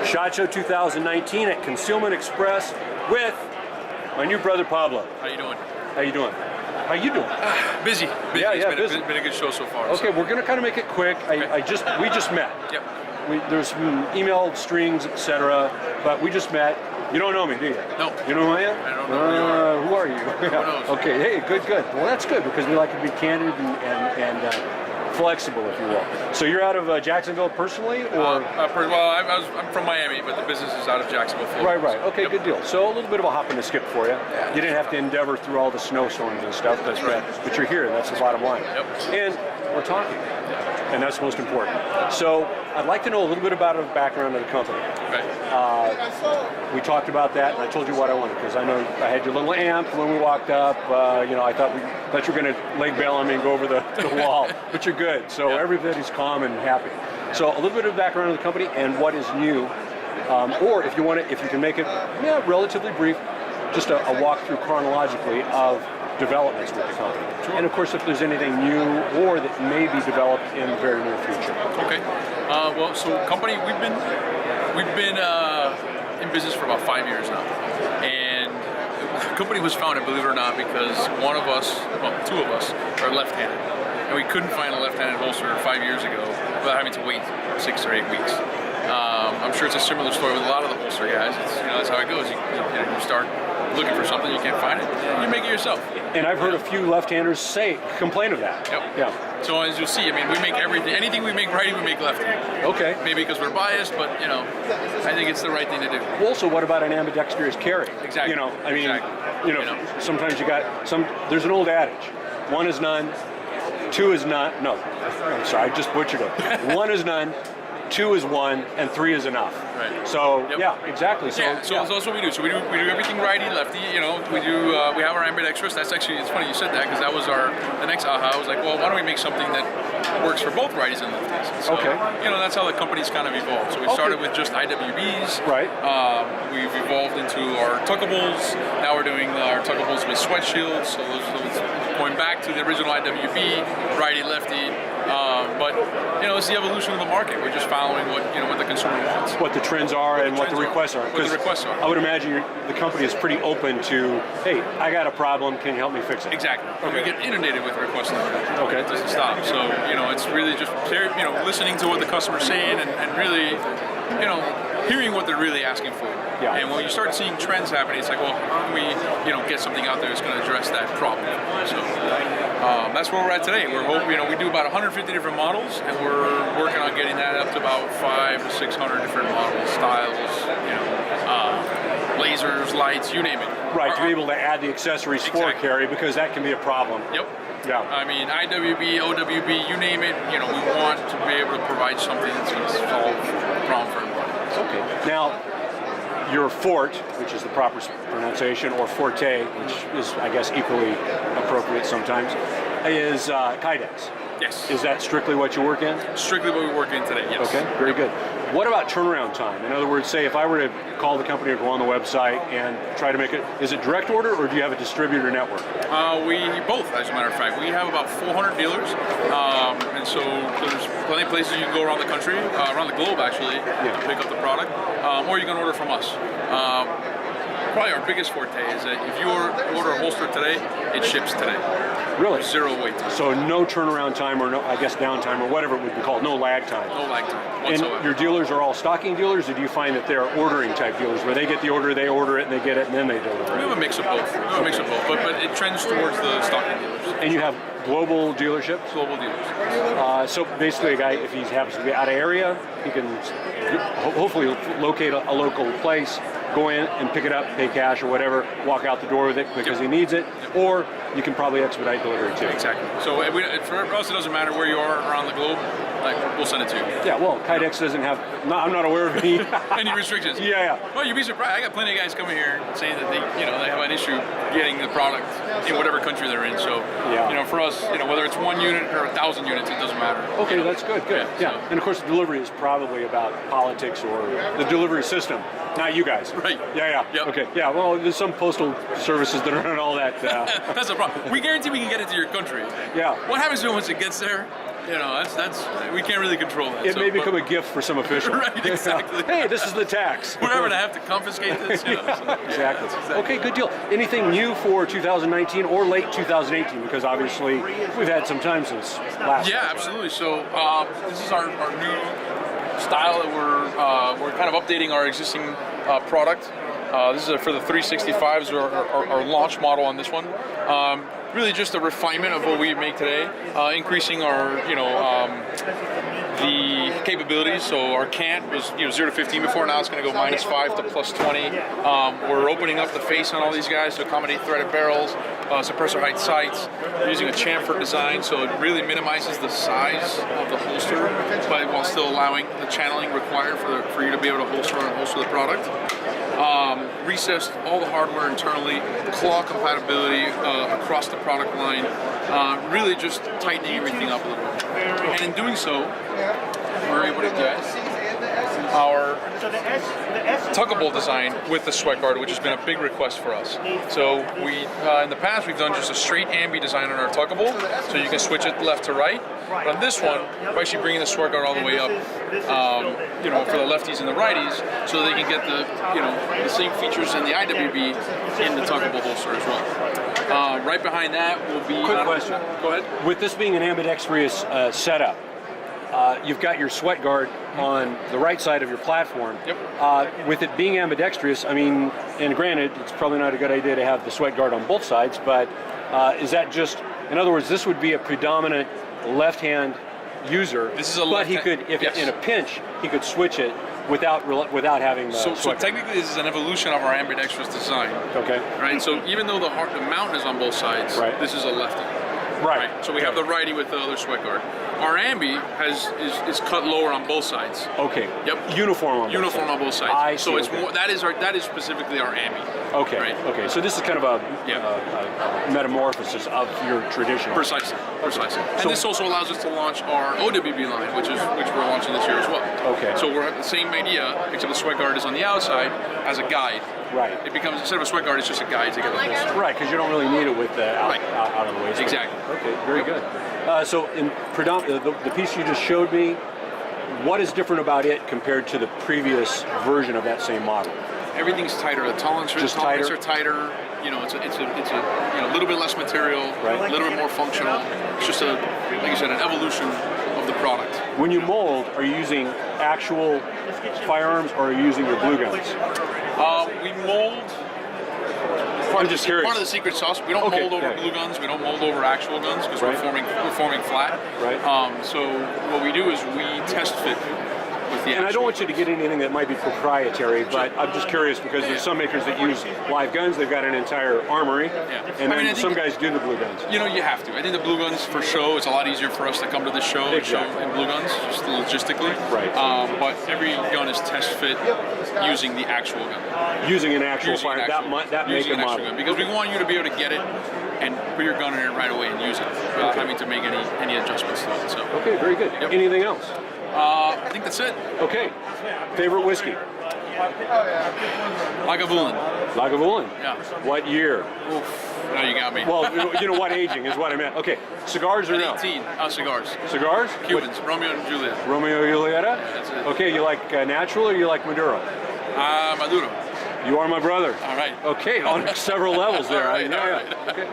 SHOT Show 2019 at Concealment Express with my new brother Pablo. How you doing? How you doing? How you doing? Busy. Yeah, It's busy. been a good show so far. Okay, we're gonna kind of make it quick. We just met. Yep. There's some email strings, etc. But we just met. You don't know me, do you? No. You know who I am? I don't know who are you? Who knows? Okay, hey, good. Well, that's good because we like to be candid and flexible, if you will. So you're out of Jacksonville personally, or? I'm from Miami, but the business is out of Jacksonville, Florida. Right. Okay, Yep. good deal. So a little bit of a hop and a skip for you. You didn't have to endeavor through all the snowstorms and stuff. That's right. But you're here, and that's the bottom line. Yep. And we're talking, and that's most important. So I'd like to know a little bit about the background of the company. Right. We talked about that, and I told you what I wanted because I know I had your little amp when we walked up. I thought you were going to leg bail on me and go over the wall, but you're good. So everybody's calm and happy. So a little bit of background of the company and what is new, or if you can make it relatively brief, just a walkthrough chronologically of developments with the company. Sure. And of course, if there's anything new or that may be developed in the very near future. Okay. So company, we've been in business for about 5 years now, and the company was founded, believe it or not, because two of us are left-handed, and we couldn't find a left-handed holster 5 years ago without having to wait 6 or 8 weeks. I'm sure it's a similar story with a lot of the holster guys. That's how it goes. You start looking for something, you can't find it, you make it yourself. And I've heard a few left-handers complain of that. Yep. Yeah. So as you'll see, we make anything we make righty, we make lefty. Okay. Maybe because we're biased, but I think it's the right thing to do. Also, what about an ambidextrous carry? Exactly. Sometimes there's an old adage, 1 is none, 2 is none, no, I'm sorry, I just butchered it. 1 is none, 2 is 1, and 3 is enough. Right. So exactly. So that's what we do. So we do everything righty, lefty. We have our ambidextrous. That's actually, it's funny you said that because that was the next aha. I was like, well, why don't we make something that works for both righties and lefties? So, that's how the company's kind of evolved. So we started with just IWBs. Right. We've evolved into our tuckables. Now we're doing our tuckables with sweat shields. So those going back to the original IWB, righty, lefty. But it's the evolution of the market. We're just following what the consumer wants. What the trends are and what the requests are. What the requests are. I would imagine the company is pretty open to, hey, I got a problem, can you help me fix it? Exactly. Okay. We get inundated with requests like that. Okay. It doesn't stop. So it's really just listening to what the customer's saying and really hearing what they're really asking for. Yeah. And when you start seeing trends happening, it's like, well, how can we get something out there that's going to address that problem? So that's where we're at today. We're hoping, we do about 150 different models, and we're working on getting that up to about 500 to 600 different models, styles, lasers, lights, you name it. Right, to be able to add the accessories for carry, because that can be a problem. Yep. Yeah. IWB, OWB, you name it, we want to be able to provide something that's going to solve the problem for everybody. Okay. Now, your Fort, which is the proper pronunciation, or Forte, which is, I guess, equally appropriate sometimes, is Kydex. Yes. Is that strictly what you work in? Strictly what we work in today, yes. Okay, very good. What about turnaround time? In other words, say if I were to call the company or go on the website and try to make it, is it direct order or do you have a distributor network? We both, as a matter of fact. We have about 400 dealers, and so there's plenty of places you can go around the country, around the globe actually, to pick up the product, or you can order from us. Probably our biggest forte is that if you order a holster today, it ships today. Really? Zero wait time. So no turnaround time or downtime or whatever it would be called, no lag time. No lag time whatsoever. And your dealers are all stocking dealers, or do you find that they're ordering type dealers where they get the order, they order it, and they get it, and then they deliver it? We have a mix of both. But it trends towards the stocking dealers. And you have global dealerships? Global dealers. So basically a guy, if he happens to be out of area, he can hopefully locate a local place, go in and pick it up, pay cash or whatever, walk out the door with it because he needs it, or you can probably expedite delivery too. Exactly. So for us, it doesn't matter where you are around the globe. We'll send it to you. Yeah. Well, Kydex doesn't have. I'm not aware of any any restrictions. Yeah. Well, you'd be surprised. I got plenty of guys coming here saying that they have an issue getting the product in whatever country they're in. So for us, whether it's 1 unit or 1,000 units, it doesn't matter. Okay, that's good. Good. Yeah. And of course, the delivery is probably about politics or the delivery system, not you guys. Right. Yeah. Yep. Okay. Yeah. Well, there's some postal services that are on all that. That's the problem. We guarantee we can get it to your country. Yeah. What happens to it once it gets there? that's we can't really control that. It may become a gift for some official. Right, exactly. Hey, this is the tax. We're never gonna have to confiscate this. Exactly. Okay, good deal. Anything new for 2019 or late 2018? Because obviously we've had some time since last. Yeah, absolutely. So this is our new style that we're kind of updating our existing product. This is for the 365s, our launch model on this one. Really just a refinement of what we make today, increasing our, the capabilities. So our cant was 0 to 15 before, now it's going to go -5 to +20. We're opening up the face on all these guys to accommodate threaded barrels, suppressor height sights. We're using a chamfer design, so it really minimizes the size of the holster, but while still allowing the channeling required for you to be able to holster and unholster the product. Recessed all the hardware internally, claw compatibility across the product line, really just tightening everything up a little bit. And in doing so, we're able to get our tuggable design with the sweat guard, which has been a big request for us. So we, in the past, we've done just a straight ambi design on our tuggable, so you can switch it left to right. But on this one, we're actually bringing the sweat guard all the way up, for the lefties and the righties, so they can get the same features in the IWB in the tuggable holster as well. Right behind that will be. Quick question. Go ahead. With this being an ambidextrous setup, you've got your sweat guard on the right side of your platform. Yep. With it being ambidextrous, I mean, and granted, it's probably not a good idea to have the sweat guard on both sides, but is that just, in other words, this would be a predominant left-hand user, this is a but he could, if yes. in a pinch, he could switch it without having the So sweat guard. technically, this is an evolution of our ambidextrous design. Okay. Right. So even though the mount is on both sides, right. This is a lefty. Right. So we have the righty with the other sweat guard. Our ambi is cut lower on both sides. Okay. Yep. Uniform on both sides. I see. So it's Okay. more that is specifically our ambi. Okay. Right. Okay. So this is kind of a metamorphosis of your traditional. Precisely. And So- this also allows us to launch our OWB line, which we're launching this year as well. Okay. So we're the same idea, except the sweat guard is on the outside as a guide. Right. It becomes, instead of a sweat guard, it's just a guide to get the holster. Right, because you don't really need it with the Right. out of the way. Exactly. Okay, very good. So in the piece you just showed me, what is different about it compared to the previous version of that same model? Everything's tighter. The tolerances are tighter. It's a little bit less material, Right. a little bit more functional. It's just like you said, an evolution of the product. When you mold, are you using actual firearms or are you using your glue guns? We mold. I'm just curious. Part of the secret sauce. We don't mold over glue guns. We don't mold over actual guns because Right. we're forming flat. Right. So what we do is we test fit with the. And I don't want you to get anything that might be proprietary, but I'm just curious because there's some makers that use live guns. They've got an entire armory, and then some guys do the blue guns. You have to. I think the blue guns for show, it's a lot easier for us to come to the show and show in blue guns, just logistically. Right. But every gun is test fit using the actual gun. Using an actual fire, that make and model. Gun, because we want you to be able to get it and put your gun in it right away and use it without having to make any adjustments to it. So. Okay, very good. Yep. Anything else? I think that's it. Okay. Favorite whiskey? Lagavulin. Lagavulin? Yeah. What year? Oof. No, you got me. Well, what aging is what I meant. Okay. Cigars or no? 18. Cigars. Cigars? Cubans. Romeo and Juliet. Romeo and Julieta? Yeah, that's it. Okay, you like natural or you like Maduro? Maduro. You are my brother. All right. Okay, on several levels there. All right. Yeah. Okay.